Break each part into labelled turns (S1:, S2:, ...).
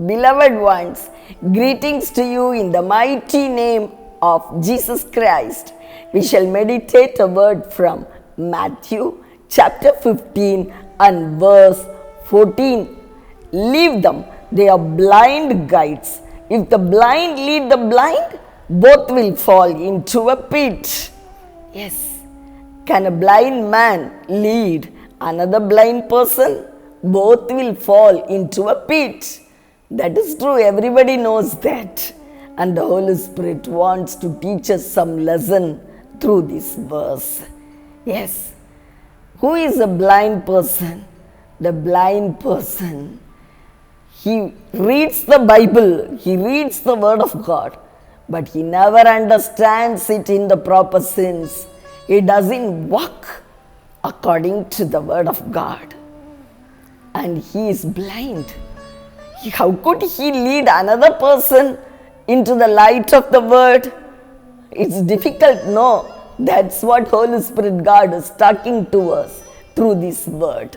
S1: Beloved ones, greetings to you in the mighty name of Jesus Christ. We shall meditate a word from Matthew chapter 15 and verse 14. Leave them, they are blind guides. If the blind lead the blind, both will fall into a pit. Yes. Can a blind man lead another blind person? Both will fall into a pit. That is true, everybody knows that. And the Holy Spirit wants to teach us some lesson through this verse. Yes. Who is a blind person? The blind person, he reads the Bible, he reads the Word of God, but he never understands it in the proper sense. He doesn't walk according to the Word of God. And he is blind. How could he lead another person into the light of the Word? It's difficult, no. That's what Holy Spirit God is talking to us through this word.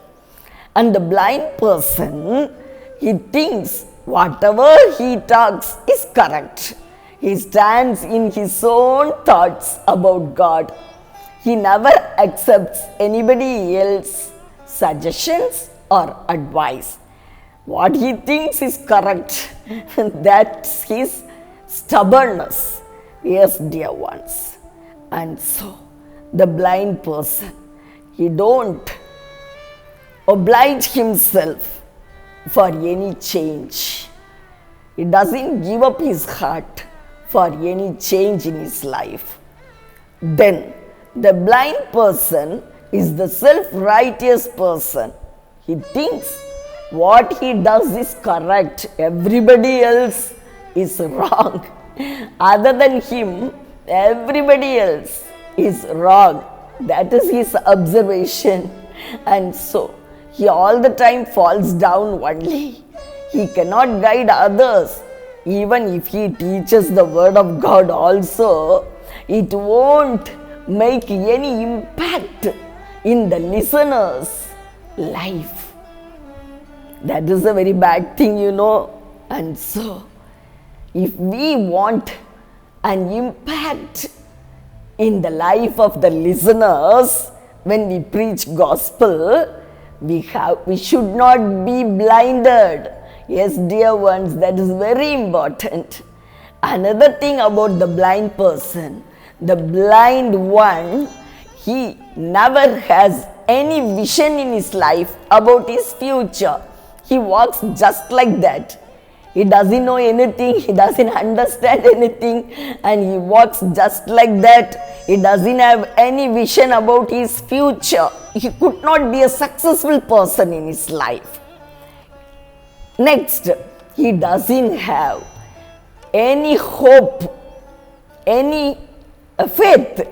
S1: And the blind person, he thinks whatever he talks is correct. He stands in his own thoughts about God. He never accepts anybody else's suggestions or advice. What he thinks is correct, that's his stubbornness. Yes, dear ones. And so, the blind person, he don't oblige himself for any change. He doesn't give up his heart for any change in his life. Then, the blind person is the self-righteous person. He thinks what he does is correct, everybody else is wrong. Other than him, everybody else is wrong. That is his observation. And so, he all the time falls down only. He cannot guide others. Even if he teaches the Word of God also, it won't make any impact in the listener's life. That is a very bad thing, you know. And so, if we want an impact in the life of the listeners, when we preach gospel, we should not be blinded. Yes, dear ones, that is very important. Another thing about the blind person, the blind one, he never has any vision in his life about his future. He walks just like that. He doesn't know anything, he doesn't understand anything, and he walks just like that. He doesn't have any vision about his future. He could not be a successful person in his life. Next, he doesn't have any hope, any faith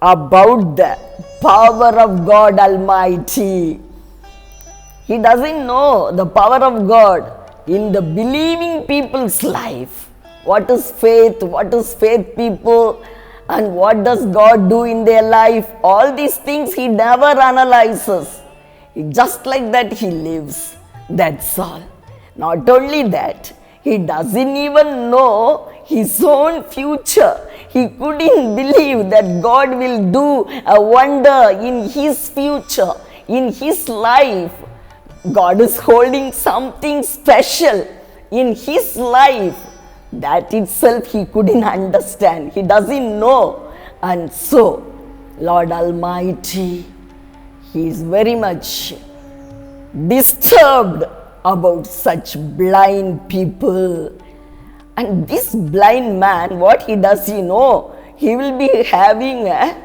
S1: about the power of God Almighty. He doesn't know the power of God in the believing people's life. What is faith? What is faith people? And what does God do in their life? All these things he never analyzes. Just like that he lives. That's all. Not only that, he doesn't even know his own future. He couldn't believe that God will do a wonder in his future, in his life. God is holding something special in his life. That itself he couldn't understand. He doesn't know. And so, Lord Almighty, he is very much disturbed about such blind people. And this blind man, what he does, he will be having a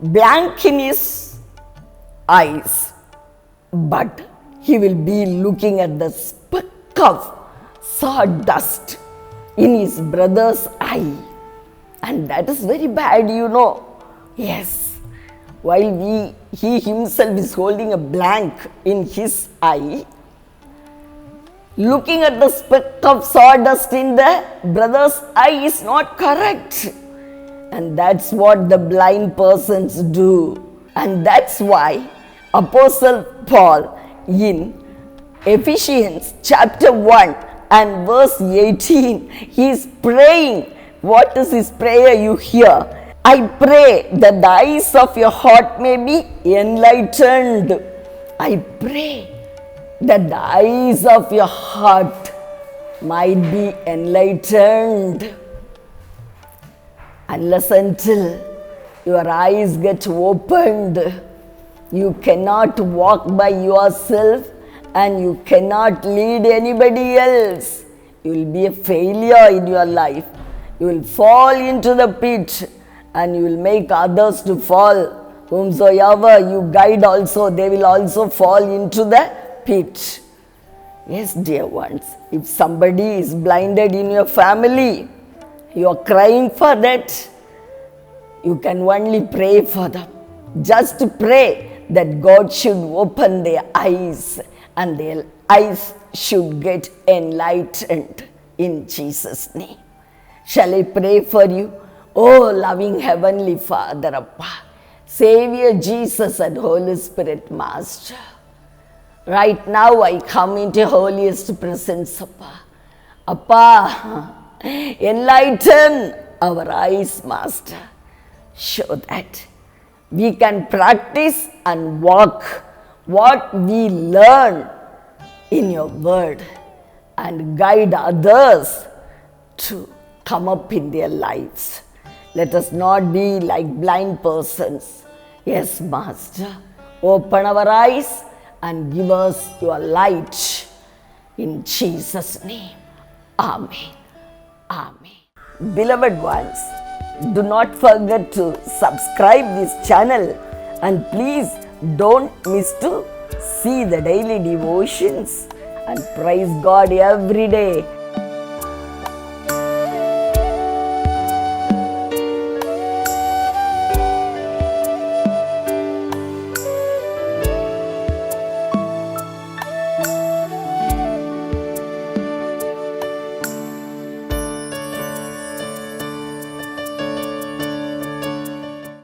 S1: blank in his eyes. But he will be looking at the speck of sawdust in his brother's eye. And that is very bad, Yes. While he himself is holding a blank in his eye, looking at the speck of sawdust in the brother's eye is not correct. And that's what the blind persons do. And that's why Apostle Paul in Ephesians chapter 1 and verse 18, he is praying. What is his prayer you hear? I pray that the eyes of your heart may be enlightened. I pray that the eyes of your heart might be enlightened. Unless until your eyes get opened, you cannot walk by yourself and you cannot lead anybody else. You will be a failure in your life. You will fall into the pit and you will make others to fall. Whomsoever you guide also, they will also fall into the pit. Yes, dear ones, if somebody is blinded in your family, you are crying for that, you can only pray for them. Just pray that God should open their eyes and their eyes should get enlightened in Jesus' name. Shall I pray for you? Oh, loving Heavenly Father, Appa, Savior Jesus and Holy Spirit Master, right now I come into holiest presence, Appa. Appa, enlighten our eyes, Master. Show that we can practice and walk what we learn in your word and guide others to come up in their lives. Let us not be like blind persons. Yes, Master, open our eyes and give us your light in Jesus' name. Amen. Amen. Beloved ones, do not forget to subscribe this channel and please don't miss to see the daily devotions and praise God every day.